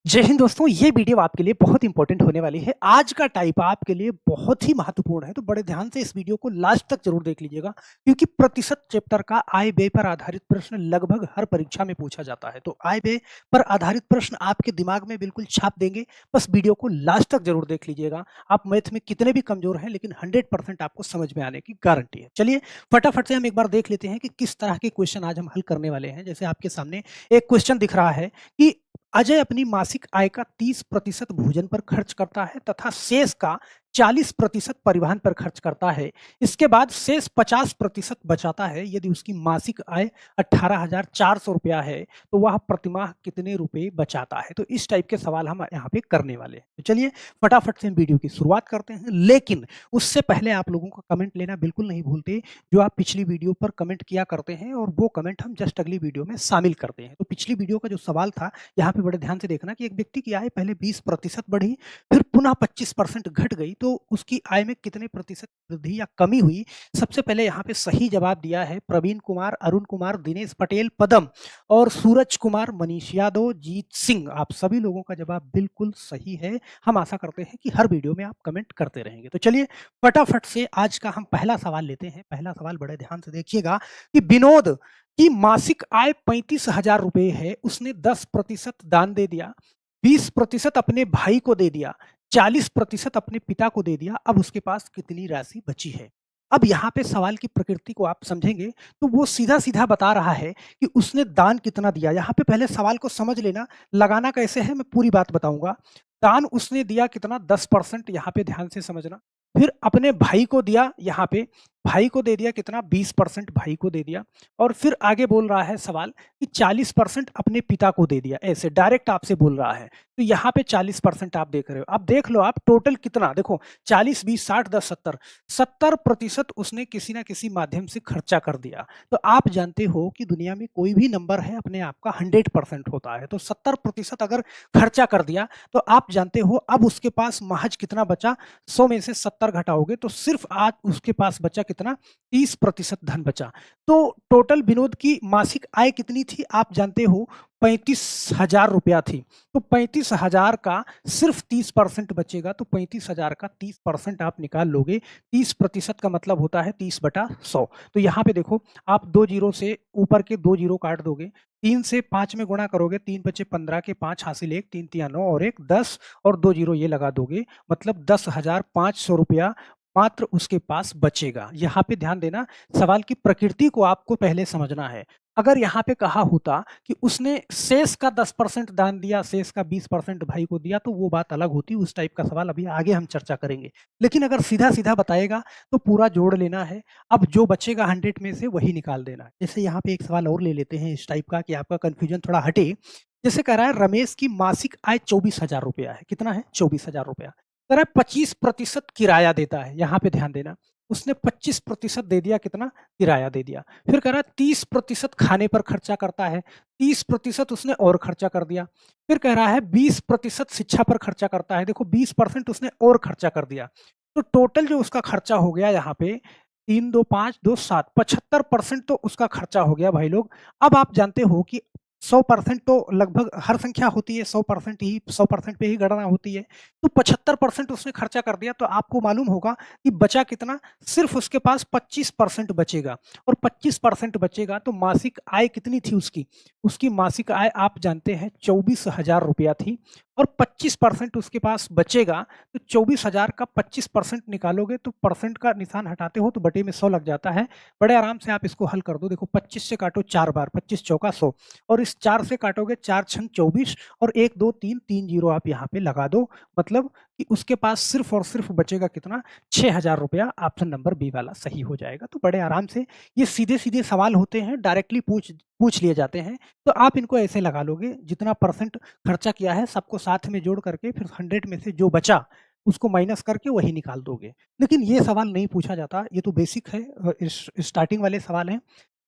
जय हिंद दोस्तों, ये वीडियो आपके लिए बहुत इंपॉर्टेंट होने वाली है। आज का टाइप आपके लिए बहुत ही महत्वपूर्ण है, तो बड़े ध्यान से इस वीडियो को लास्ट तक जरूर देख लीजिएगा, क्योंकि प्रतिशत चैप्टर का आय व्यय पर आधारित प्रश्न लगभग हर परीक्षा में पूछा जाता है। तो आय व्यय पर आधारित प्रश्न आपके दिमाग में बिल्कुल छाप देंगे। बस वीडियो को लास्ट तक जरूर देख लीजिएगा। आप मैथ में कितने भी कमजोर हैं, लेकिन 100% आपको समझ में आने की गारंटी है। चलिए फटाफट से हम एक बार देख लेते हैं कि किस तरह के क्वेश्चन आज हम हल करने वाले हैं। जैसे आपके सामने एक क्वेश्चन दिख रहा है कि अजय अपनी मासिक आय का 30% भोजन पर खर्च करता है तथा शेष का 40% परिवहन पर खर्च करता है। इसके बाद शेष 50% बचाता है। यदि उसकी मासिक आय 18,400 रुपया है तो वह प्रतिमाह कितने रुपए बचाता है। तो इस टाइप के सवाल हम यहाँ पे करने वाले हैं। तो चलिए फटाफट से हम वीडियो की शुरुआत करते हैं, लेकिन उससे पहले आप लोगों का कमेंट लेना बिल्कुल नहीं भूलते, जो आप पिछली वीडियो पर कमेंट किया करते हैं और वो कमेंट हम जस्ट अगली वीडियो में शामिल करते हैं। तो पिछली वीडियो का जो सवाल था, यहाँ पे बड़े ध्यान से देखना कि एक व्यक्ति की आय पहले 20% बढ़ी, फिर पुनः 25% घट गई, तो उसकी आय में कितने प्रतिशत वृद्धि या कमी हुई। सबसे पहले यहाँ पे सही जवाब दिया है प्रवीण कुमार, अरुण कुमार, दिनेश पटेल, पदम और सूरज कुमार, मनीष यादव, जीत सिंह। आप सभी लोगों का जवाब बिल्कुल सही है। हम आशा करते हैं कि हर वीडियो में आप कमेंट करते रहेंगे। तो चलिए फटाफट से आज का हम पहला सवाल लेते हैं। पहला सवाल बड़े ध्यान से देखिएगा कि विनोद की मासिक आय 35,000 रुपए है। उसने 10% दान दे दिया, 20% अपने भाई को दे दिया, 40% अपने पिता को दे दिया। अब उसके पास कितनी राशि बची है। अब यहाँ पे सवाल की प्रकृति को आप समझेंगे तो वो सीधा सीधा बता रहा है कि उसने दान कितना दिया। यहाँ पे पहले सवाल को समझ लेना, लगाना कैसे है मैं पूरी बात बताऊंगा। दान उसने दिया कितना, 10%, यहाँ पे ध्यान से समझना। फिर अपने भाई को दिया, यहाँ पे भाई को दे दिया कितना, 20% भाई को दे दिया। और फिर आगे बोल रहा है सवाल कि 40% अपने पिता को दे दिया। ऐसे डायरेक्ट आपसे बोल रहा है, तो यहाँ पे 40% आप देख रहे हो। अब देख लो आप टोटल कितना, देखो 40, 20, 60, 10, 70, 70% उसने किसी ना किसी माध्यम से खर्चा कर दिया। तो आप जानते हो कि दुनिया में कोई भी नंबर है अपने आप का 100% होता है। तो 70% अगर खर्चा कर दिया तो आप जानते हो अब उसके पास महज कितना बचा। 100 में से 70 घटाओगे तो सिर्फ आज उसके पास बचा कितना, 30% धन बचा। तो टोटल विनोद की मासिक आय कितनी थी आप जानते हो, 35,000 रुपया थी। तो 35,000 का सिर्फ 30% बचेगा, तो 35,000 का 30% आप निकाल लोगे। 30% का मतलब होता है 30/100। तो यहाँ पे देखो आप दो जीरो से ऊपर के दो जीरो काट दोगे, 3 से 5 में गुणा करोगे, 3 बचे 15 के 5 हासिल 1, 3 तिया 9 और 1 10 और दो जीरो ये लगा दोगे, मतलब 10,500 रुपया मात्र उसके पास बचेगा। यहाँ पे ध्यान देना, सवाल की प्रकृति को आपको पहले समझना है। अगर यहाँ पे कहा होता कि उसने शेष का 10% दान दिया, शेष का 20% भाई को दिया, तो वो बात अलग होती। उस टाइप का सवाल अभी आगे हम चर्चा करेंगे। लेकिन अगर सीधा सीधा बताएगा तो पूरा जोड़ लेना है। अब जो बचेगा 100 में से वही निकाल देना है। जैसे यहाँ पे एक सवाल और ले लेते हैं इस टाइप का कि आपका कंफ्यूजन थोड़ा हटे। जैसे कह रहा है रमेश की मासिक आय 24,000 रुपया है। कितना है, 24,000 रुपया। कह रहा है 25% किराया देता है। यहाँ पे ध्यान देना, उसने 25% दे दिया, कितना, किराया दे दिया। फिर कह रहा है 30% खाने पर खर्चा करता है, 30% उसने और खर्चा कर दिया। फिर कह रहा है 20% शिक्षा पर खर्चा करता है। देखो 20% उसने और खर्चा कर दिया। तो टोटल जो उसका खर्चा हो गया यहाँ पे, 3 2 5 2 7, 75% तो उसका खर्चा हो गया भाई लोग। अब आप जानते हो कि 100% तो लगभग हर संख्या होती है, 100% पे ही गणना होती है। तो 75% उसने खर्चा कर दिया, तो आपको मालूम होगा कि बचा कितना, सिर्फ उसके पास 25% बचेगा। और 25% बचेगा तो मासिक आय कितनी थी उसकी, उसकी मासिक आय आप जानते हैं 24,000 रुपया थी। और 25% उसके पास बचेगा, तो 24,000 का 25% निकालोगे तो परसेंट का निशान हटाते हो तो बटे में 100 लग जाता है। बड़े आराम से आप इसको हल कर दो। देखो 25 से काटो 4 बार, 25 चौका 100, और इस 4 से काटोगे 4 छंग 24, और 1 2 3 3 जीरो आप यहाँ पे लगा दो। मतलब कि उसके पास सिर्फ और सिर्फ बचेगा कितना, 6,000 रुपया। ऑप्शन नंबर बी वाला सही हो जाएगा। तो बड़े आराम से ये सीधे सीधे सवाल होते हैं, डायरेक्टली पूछ पूछ लिए जाते हैं। तो आप इनको ऐसे लगा लोगे, जितना परसेंट खर्चा किया है सबको साथ में जोड़ करके फिर 100 में से जो बचा उसको माइनस करके वही निकाल दोगे। लेकिन ये सवाल नहीं पूछा जाता, ये तो बेसिक है, स्टार्टिंग वाले सवाल हैं।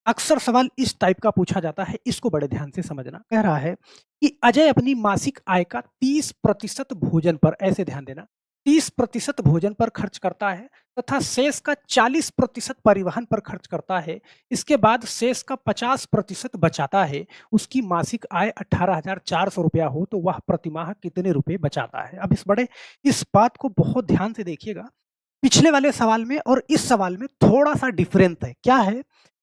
अक्सर सवाल इस टाइप का पूछा जाता है, इसको बड़े ध्यान से समझना। कह रहा है कि अजय अपनी मासिक आय का 30% भोजन पर, ऐसे ध्यान देना, 30% भोजन पर खर्च करता है तथा शेष का 40% परिवहन पर खर्च करता है, इसके बाद शेष का 50% बचाता है, उसकी मासिक आय 18,400 रुपया हो तो वह प्रतिमाह कितने रुपए बचाता है? अब इस बात को बहुत ध्यान से देखिएगा। पिछले वाले सवाल में और इस सवाल में थोड़ा-सा डिफरेंस है। क्या है?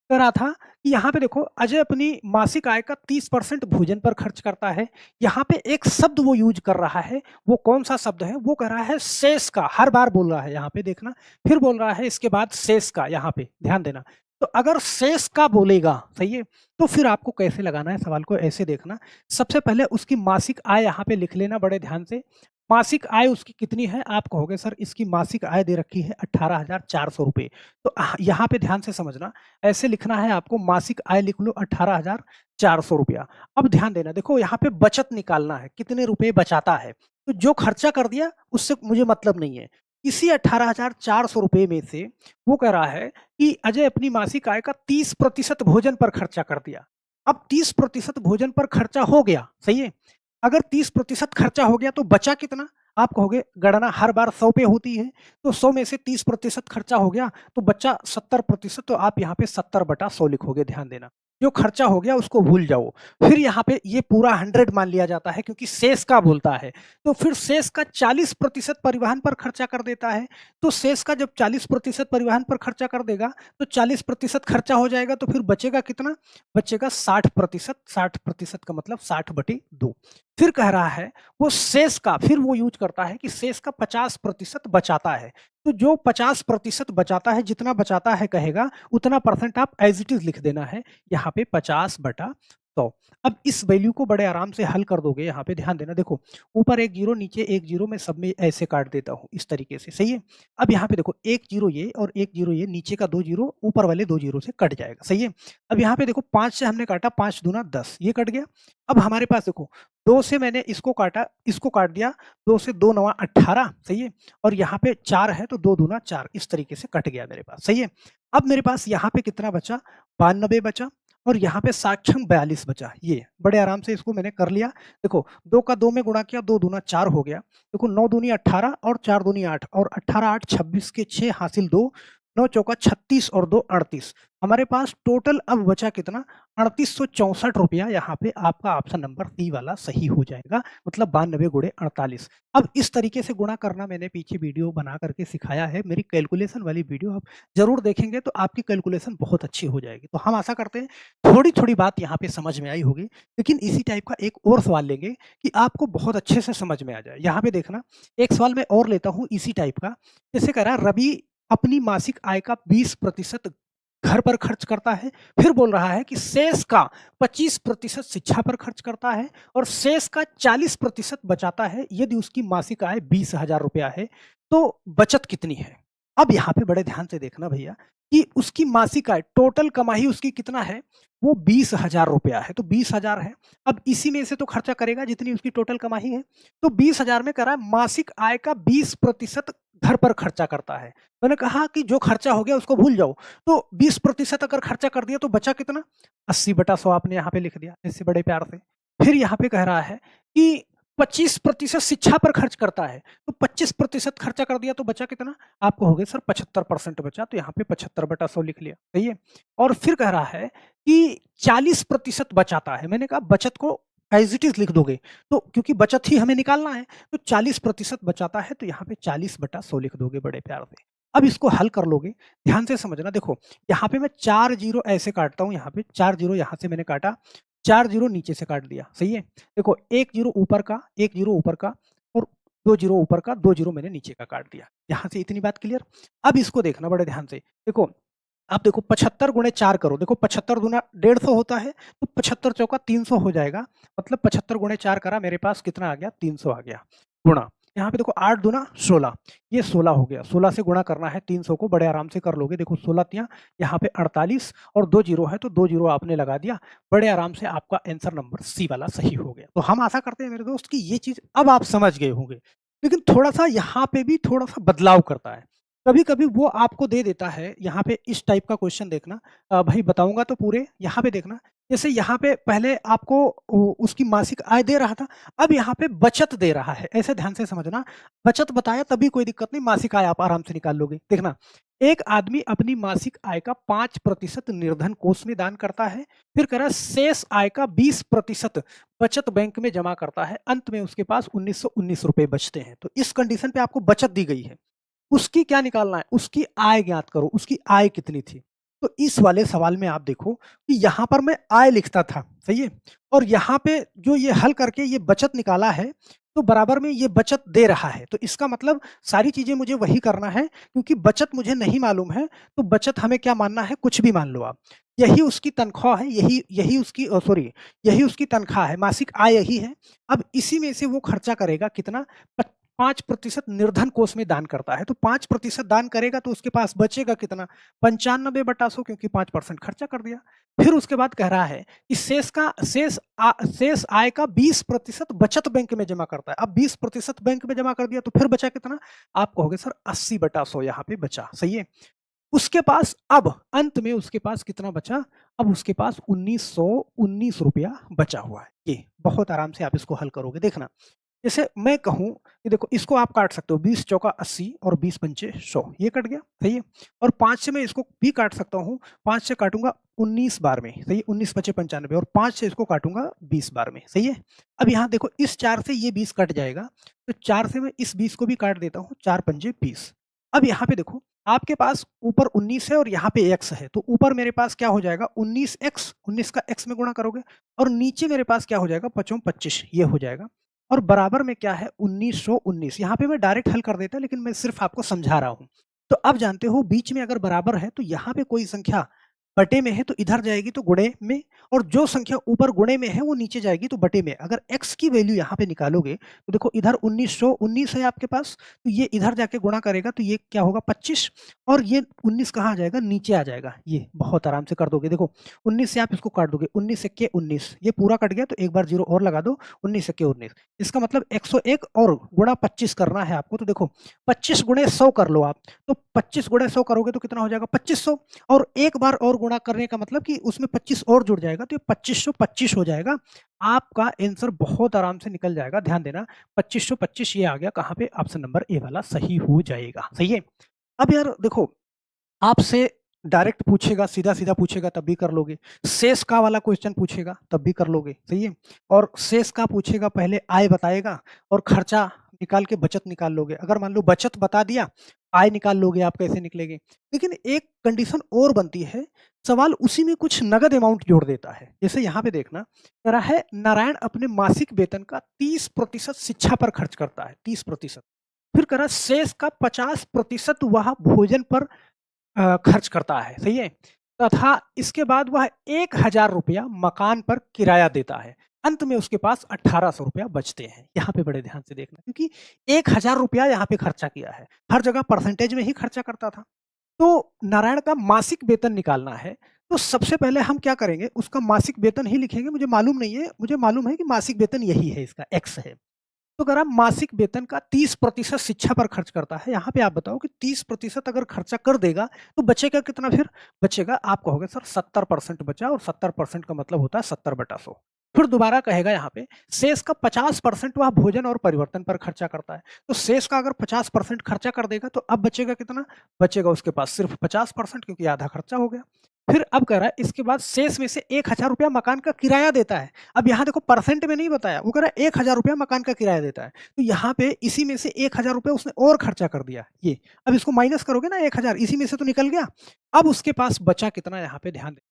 कह रहा था कि यहाँ पे देखो अजय अपनी मासिक आय का 30% भोजन पर खर्च करता है। यहाँ पे एक शब्द वो यूज़ कर रहा है, वो कौन-सा शब्द है? वो कह रहा है शेष का, हर बार बोल रहा है यहाँ पे देखना, फिर बोल रहा है इसके बाद शेष का यहाँ पे, ध्यान देना। तो अगर शेष का बोलेगा, सही है? तो फिर आपको कैसे लगाना है सवाल को ऐसे देखना, सबसे पहले उसकी मासिक आय यहाँ पे लिख लेना बड़े ध्यान से। मासिक आय उसकी कितनी है? आप कहोगे सर इसकी मासिक आय दे रखी है 18,400 रुपए। तो यहाँ पे ध्यान से समझना, ऐसे लिखना है आपको मासिक आय लिख लो 18,400 रुपया। अब ध्यान देना, देखो यहाँ पे बचत निकालना है, कितने रुपए बचाता है। तो जो खर्चा कर दिया उससे मुझे मतलब नहीं है। इसी 18,400 रुपए में से वो कह रहा है कि अजय अपनी मासिक आय का 30% भोजन पर खर्चा कर दिया। अब 30% भोजन पर खर्चा हो गया, सही है? अगर 30% खर्चा हो गया तो बचा कितना? आप कहोगे गणना हर बार 100 पे होती है, तो 100 में से 30% खर्चा हो गया तो बचा 70%, तो आप यहाँ पे 70/100 लिखोगे, ध्यान देना। जो खर्चा हो गया उसको भूल जाओ। फिर यहाँ पे ये पूरा 100 मान लिया जाता है क्योंकि शेष का बोलता है। तो फिर शेष का 40% परिवहन पर खर्चा कर देता है। तो शेष का जब 40% परिवहन पर खर्चा कर देगा तो 40% खर्चा हो जाएगा, तो फिर बचेगा कितना? बचेगा 60%। 60% का मतलब 60/2। फिर कह रहा है वो शेष का, फिर वो यूज करता है कि शेष का 50% बचाता है। तो जो 50% बचाता है, जितना बचाता है कहेगा उतना परसेंट आप एज इट इज लिख देना है यहाँ पे 50/100। अब इस वैल्यू को बड़े आराम से हल कर दोगे। यहाँ पे ध्यान देना, देखो ऊपर एक जीरो नीचे एक जीरो, मैं सब में ऐसे काट देता हूँ इस तरीके से, सही है? अब यहाँ पे देखो एक जीरो ये और एक जीरो ये, नीचे का 2 जीरो ऊपर वाले 2 जीरो से कट जाएगा, सही है? अब यहाँ पे देखो 5 से हमने काटा, 5 दूना 10, ये कट गया। अब हमारे पास देखो 2 से मैंने इसको काटा, इसको काट दिया, 2 से 2 नवा 18, सही है? और यहाँ पे 4 है तो 2 दूना 4, इस तरीके से कट गया मेरे पास, सही है? अब मेरे पास यहाँ पे कितना बचा? 92 बचा और यहाँ पे साक्षम 42 बचा। ये बड़े आराम से इसको मैंने कर लिया। देखो 2 का 2 में गुणा किया, 2 दूना 4 हो गया। देखो 9 दूनी 18 और 4 दूनी 8 और 18 8 26 के 6 हासिल 2, 9 चौका 36 और 2 38। हमारे पास टोटल अब बचा कितना? 3864 रुपया। यहाँ पे आपका ऑप्शन नंबर सी वाला सही हो जाएगा, मतलब 92 गुणे 48। अब इस तरीके से गुणा करना मैंने पीछे वीडियो बना करके सिखाया है, मेरी कैलकुलेशन वाली वीडियो आप जरूर देखेंगे तो आपकी कैलकुलेशन बहुत अच्छी हो जाएगी। तो हम आशा करते हैं थोड़ी थोड़ी बात यहाँ पे समझ में आई होगी, लेकिन इसी टाइप का एक और सवाल लेंगे कि आपको बहुत अच्छे से समझ में आ जाए। यहाँ पे देखना, एक सवाल मैं और लेता हूँ इसी टाइप का। जैसे कह रहा है रवि अपनी मासिक आय का 20% घर पर खर्च करता है, फिर बोल रहा है कि शेष का 25% शिक्षा पर खर्च करता है और शेष का 40% बचाता है। यदि उसकी मासिक आय 20,000 रुपया है तो बचत कितनी है? अब यहाँ पे बड़े ध्यान से देखना भैया कि उसकी मासिक आय, टोटल कमाई उसकी कितना है? वो 20,000 रुपया है, तो 20,000 है। अब इसी में से तो खर्चा करेगा जितनी उसकी टोटल कमाई है। तो 20,000 में कह रहा है मासिक आय का 20% घर पर खर्चा करता है। मैंने कहा कि जो खर्चा हो गया उसको भूल जाओ। तो 20% अगर खर्चा कर दिया तो बचा कितना? 80/100 आपने यहाँ पे लिख दिया इससे बड़े प्यार से। फिर यहाँ पे कह रहा है कि 25% शिक्षा पर खर्च करता है, तो 25% खर्चा कर दिया तो बचा कितना? आप कहोगे सर 75% बचा, तो यहाँ पे 75/100 लिख लिया, सही है? और फिर कह रहा है कि 40% बचाता है। मैंने कहा बचत को एज इट इज लिख दोगे, तो क्योंकि बचत ही हमें निकालना है, तो 40% बचाता है, तो यहाँ पे 40/100 लिख दोगे बड़े प्यार से। अब इसको हल कर लोगे, ध्यान से समझना। देखो यहाँ पे मैं 4 जीरो ऐसे काटता हूँ, यहाँ पे 4 जीरो यहाँ से मैंने काटा, 4 जीरो नीचे से काट दिया, सही है? देखो 1 जीरो ऊपर का, 1 जीरो ऊपर का और 2 जीरो ऊपर का, 2 जीरो मैंने नीचे का काट दिया। यहाँ से इतनी बात क्लियर? अब इसको देखना बड़े ध्यान से। देखो आप देखो 75 गुणे 4 करो, देखो 75 दूना 150 होता है, तो 75 चौका 300 हो जाएगा। मतलब 75 गुणे 4 करा, मेरे पास कितना आ गया? 300 आ गया। गुणा यहाँ पे देखो 8 दूना 16, ये 16 हो गया। 16 से गुणा करना है 300 को, बड़े आराम से कर लोगे। देखो 16 तिया यहाँ पे 48 और 2 जीरो है, तो 2 जीरो आपने लगा दिया, बड़े आराम से आपका आंसर नंबर सी वाला सही हो गया। तो हम आशा करते हैं मेरे दोस्त कि ये चीज अब आप समझ गए होंगे, लेकिन थोड़ा सा यहाँ पे भी थोड़ा सा बदलाव करता है। कभी-कभी वो आपको दे देता है, यहाँ पे इस टाइप का क्वेश्चन देखना भाई बताऊँगा तो पूरे, यहाँ पे देखना, जैसे यहाँ पे पहले आपको उसकी मासिक आय दे रहा था, अब यहाँ पे बचत दे रहा है, ऐसे ध्यान से समझना। बचत बताया तभी कोई दिक्कत नहीं, मासिक आय आप आराम से निकाल लोगे। देखना, एक आदमी अपनी मासिक आय का 5% निर्धन कोष में दान करता है, फिर कह रहा है शेष आय का 20% बचत बैंक में जमा करता है, अंत में उसके पास 1919 रुपए बचते हैं। तो इस कंडीशन पे आपको बचत दी गई है। उसकी क्या निकालना है? उसकी आय ज्ञात करो, उसकी आय कितनी थी? तो इस वाले सवाल में आप देखो कि यहाँ पर मैं आय लिखता था, सही है? और यहाँ पे जो ये हल करके ये बचत निकाला है, तो बराबर में ये बचत दे रहा है। तो इसका मतलब सारी चीज़ें मुझे वही करना है, क्योंकि बचत मुझे नहीं मालूम है, तो बचत हमें क्या मानना है? कुछ भी मान लो आप। यही उसकी तनख्वाह है, यही यही उसकी सॉरी यही उसकी तनख्वाह है, मासिक आय यही है। अब इसी में से वो खर्चा करेगा कितना? 5% निर्धन कोष में दान करता है, तो 5% दान करेगा तो उसके पास बचेगा कितना? 95/100, क्योंकि 5% खर्चा कर दिया। फिर उसके बाद कह रहा है कि शेष आय का 20% बचत बैंक में जमा करता है। अब 20% बैंक में जमा कर दिया तो फिर बचा कितना? आप कहोगे सर 80/100 यहाँ पे बचा, सही है? उसके पास अब अंत में उसके पास कितना बचा? अब उसके पास 1919 रुपया बचा हुआ है। ये बहुत आराम से आप इसको हल करोगे, देखना। जैसे मैं कहूँ कि देखो इसको आप काट सकते हो, 20 चौका 80 और 20 पंचे 100, ये कट गया, सही है? और 5 से मैं इसको भी काट सकता हूँ, 5 से काटूँगा 19 बार में, सही है? 19 पचे 95 और 5 से इसको काटूँगा 20 बार में, सही है? अब यहाँ देखो इस 4 से ये 20 कट जाएगा, तो 4 से मैं इस 20 को भी काट देता हूँ, 4 पंजे 20। अब यहाँ पे देखो, आपके पास ऊपर 19 है और यहाँ पे x है, तो ऊपर मेरे पास क्या हो जाएगा? 19x, 19 का x में गुणा करोगे और नीचे मेरे पास क्या हो जाएगा? 5 25, ये हो जाएगा। और बराबर में क्या है? 1919। यहाँ पे मैं डायरेक्ट हल कर देता, लेकिन मैं सिर्फ आपको समझा रहा हूँ। तो अब जानते हो बीच में अगर बराबर है तो यहाँ पे कोई संख्या बटे में है तो इधर जाएगी तो गुणे में, और जो संख्या ऊपर गुणे में है वो नीचे जाएगी तो बटे में। अगर x की वैल्यू यहाँ पे निकालोगे तो देखो इधर 1919 है आपके पास, तो ये इधर जाके गुणा करेगा तो ये क्या होगा? 25, और ये 19 कहाँ आ जाएगा? नीचे आ जाएगा। ये बहुत आराम से कर दोगे। देखो 19 से आप इसको काट दोगे, 19 एक्के 19, ये पूरा कट गया तो एक बार जीरो और लगा दो, 19 एक्के 19। इसका मतलब 101 और गुणा 25 करना है आपको। तो देखो 25 गुणे 100 कर लो आप, तो 25 गुणे 100 करोगे तो कितना हो जाएगा? 2500, और एक बार और गुणा करने का मतलब कि उसमें 25 और जुड़ जाएगा, तो ये 2525 हो जाएगा। आपका आंसर बहुत आराम से निकल जाएगा। ध्यान देना, 2525 ये आ गया कहाँ पे? ऑप्शन नंबर ए वाला सही हो जाएगा, सही है? अब यार देखो, आपसे डायरेक्ट पूछेगा, सीधा-सीधा पूछेगा तब भी कर लोगे। शेष का वाला क्वेश्चन पूछेगा तब भी कर लोगे, सही है? और शेष का पूछेगा, पहले आय बताएगा और खर्चा निकाल के बचत निकाल लोगे। अगर मान लो बचत बता दिया, आय निकाल लोगे, आप कैसे निकलेंगे? लेकिन एक कंडीशन और बनती है, सवाल उसी में कुछ नगद अमाउंट जोड़ देता है। जैसे यहाँ पे देखना, कह रहा है नारायण अपने मासिक वेतन का 30% शिक्षा पर खर्च करता है, 30%। फिर कह रहा है शेष का 50% वह भोजन पर खर्च करता है, सही है? तथा इसके बाद वह 1000 रुपया मकान पर किराया देता है। अंत में उसके पास 1800 रुपया बचते हैं। यहाँ पे बड़े ध्यान से देखना, क्योंकि 1000 रुपया यहाँ पे खर्चा किया है। हर जगह परसेंटेज में ही खर्चा करता था। तो नारायण का मासिक वेतन निकालना है, तो सबसे पहले हम क्या करेंगे? उसका मासिक वेतन ही लिखेंगे। मुझे मालूम नहीं है, मुझे मालूम है कि मासिक वेतन यही है, इसका x है। तो अगर आप मासिक वेतन का 30% शिक्षा पर खर्च करता है, यहाँ पे आप बताओ कि 30% अगर खर्चा कर देगा तो बचेगा कितना? फिर बचेगा, आप कहोगे सर 70% बचा, और 70% का मतलब होता है 70/100। फिर दोबारा कहेगा यहाँ पे शेष का 50% वह भोजन और परिवर्तन पर खर्चा करता है। तो शेष का अगर 50% खर्चा कर देगा तो अब बचेगा कितना? बचेगा उसके पास सिर्फ 50%, क्योंकि आधा खर्चा हो गया। फिर अब कह रहा है इसके बाद शेष में से 1000 रुपया मकान का किराया देता है। अब यहाँ देखो परसेंट में नहीं बताया, वो कह रहा है 1000 रुपया मकान का किराया देता है। तो यहाँ पे इसी में से 1000 रुपया उसने और खर्चा कर दिया, ये। अब इसको माइनस करोगे ना, 1000 इसी में से तो निकल गया। अब उसके पास बचा कितना? यहाँ पे ध्यान दें,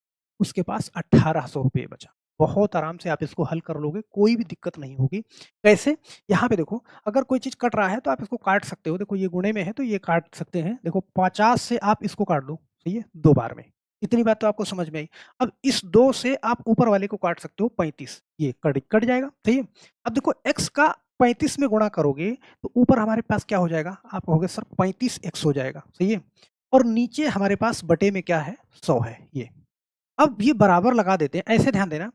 उसके पास 1800 रुपये बचा। बहुत आराम से आप इसको हल कर लोगे, कोई भी दिक्कत नहीं होगी। कैसे? यहाँ पे देखो, अगर कोई चीज़ कट रहा है तो आप इसको काट सकते हो। देखो ये गुणे में है तो ये काट सकते हैं। देखो 50 से आप इसको काट दो, सही है? 2 बार में। इतनी बात तो आपको समझ में आई। अब इस 2 से आप ऊपर वाले को काट सकते हो 35, ये कट जाएगा, सही है? अब देखो x का 35 में गुणा करोगे तो ऊपर हमारे पास क्या हो जाएगा? आप कहोगे सर 35x हो जाएगा, सही है? और नीचे हमारे पास बटे में क्या है? 100 है, ये। अब ये बराबर लगा देते हैं, ऐसे ध्यान देना,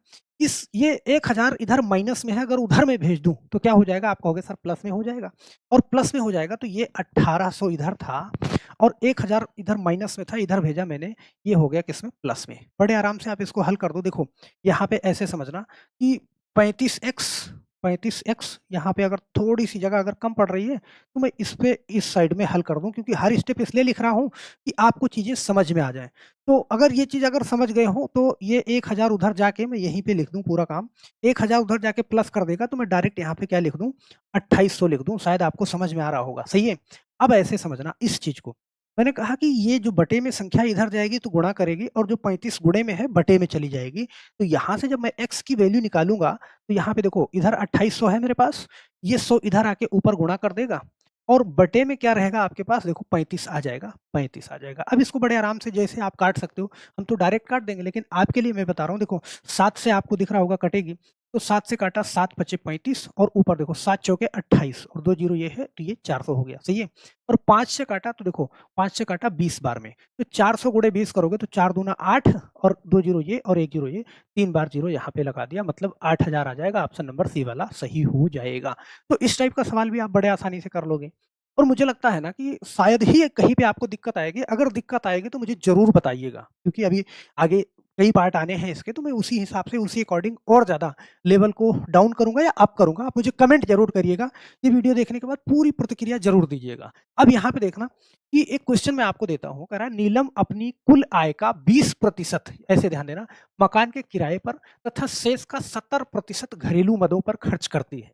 ये 1000 इधर माइनस में है, अगर उधर मैं भेज दूं तो क्या हो जाएगा, आप कहोगे सर प्लस में हो जाएगा, और प्लस में हो जाएगा तो ये 1800 इधर था और 1000 इधर माइनस में था, इधर भेजा मैंने, ये हो गया किसमें, प्लस में। बड़े आराम से आप इसको हल कर दो। देखो यहाँ पे ऐसे समझना कि 35x यहाँ पे अगर थोड़ी सी जगह अगर कम पड़ रही है तो मैं इस पे इस साइड में हल कर दूं, क्योंकि हर स्टेप इसलिए लिख रहा हूं कि आपको चीजें समझ में आ जाए। तो अगर ये चीज अगर समझ गए हो तो ये 1000 उधर जाके मैं यहीं पे लिख दूं पूरा काम, 1000 उधर जाके प्लस कर देगा तो मैं डायरेक्ट यहाँ पे क्या लिख दूं, 2800 लिख दूं। शायद आपको समझ में आ रहा होगा, सही है। अब ऐसे समझना इस चीज को, मैंने कहा कि ये जो बटे में संख्या इधर जाएगी तो गुणा करेगी, और जो 35 गुणे में है बटे में चली जाएगी। तो यहाँ से जब मैं x की वैल्यू निकालूंगा तो यहाँ पे देखो इधर 2800 है मेरे पास, ये 100 इधर आके ऊपर गुणा कर देगा, और बटे में क्या रहेगा आपके पास, देखो 35 आ जाएगा, 35 आ जाएगा। अब इसको बड़े आराम से जैसे आप काट सकते हो, हम तो डायरेक्ट काट देंगे, लेकिन आपके लिए मैं बता रहा हूँ। देखो 7 से आपको दिख रहा होगा कटेगी, तो 7 से काटा, 7 पचे 35, और ऊपर देखो 7 चौके 28 और 2 जीरो ये है, तो ये 400 हो गया, सही है। और 5 से काटा तो देखो 5 से काटा 20 बार में, तो 400 गुणे 20 करोगे तो 4 दूना 8 और 2 जीरो ये और 1 जीरो ये, 3 बार जीरो यहाँ पे लगा दिया, मतलब 8000 आ जाएगा। ऑप्शन नंबर सी वाला सही हो जाएगा। तो इस टाइप का सवाल भी आप बड़े आसानी से कर लोगे। और मुझे लगता है ना कि शायद ही कहीं पे आपको दिक्कत आएगी, अगर दिक्कत आएगी तो मुझे ज़रूर बताइएगा, क्योंकि अभी आगे कई पार्ट आने हैं इसके, तो मैं उसी हिसाब से उसी अकॉर्डिंग और ज़्यादा लेवल को डाउन करूँगा या अप करूँगा। आप मुझे कमेंट ज़रूर करिएगा, ये वीडियो देखने के बाद पूरी प्रतिक्रिया ज़रूर दीजिएगा। अब यहाँ पे देखना कि एक क्वेश्चन मैं आपको देता हूँ, कह रहा है नीलम अपनी कुल आय का 20%, ऐसे ध्यान देना, मकान के किराए पर तथा शेष का 70% घरेलू मदों पर खर्च करती है।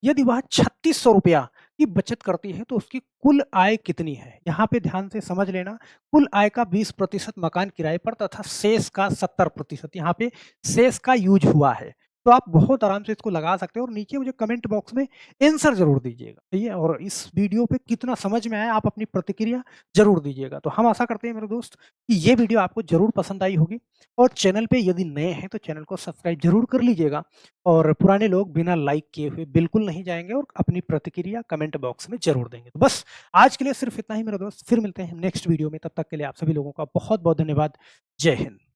यदि वह 3600 रुपया की बचत करती है तो उसकी कुल आय कितनी है। यहाँ पे ध्यान से समझ लेना, कुल आय का 20% मकान किराए पर तथा शेष का 70%, यहाँ पे शेष का यूज हुआ है। तो आप बहुत आराम से इसको लगा सकते हो, और नीचे मुझे कमेंट बॉक्स में आंसर जरूर दीजिएगा, ठीक है। और इस वीडियो पे कितना समझ में आया आप अपनी प्रतिक्रिया जरूर दीजिएगा। तो हम आशा करते हैं मेरे दोस्त कि ये वीडियो आपको जरूर पसंद आई होगी, और चैनल पे यदि नए हैं तो चैनल को सब्सक्राइब जरूर कर लीजिएगा। और पुराने लोग बिना लाइक किए हुए बिल्कुल नहीं जाएंगे, और अपनी प्रतिक्रिया कमेंट बॉक्स में जरूर देंगे। तो बस आज के लिए सिर्फ इतना ही मेरे दोस्त, फिर मिलते हैं नेक्स्ट वीडियो में। तब तक के लिए आप सभी लोगों का बहुत बहुत धन्यवाद। जय हिंद।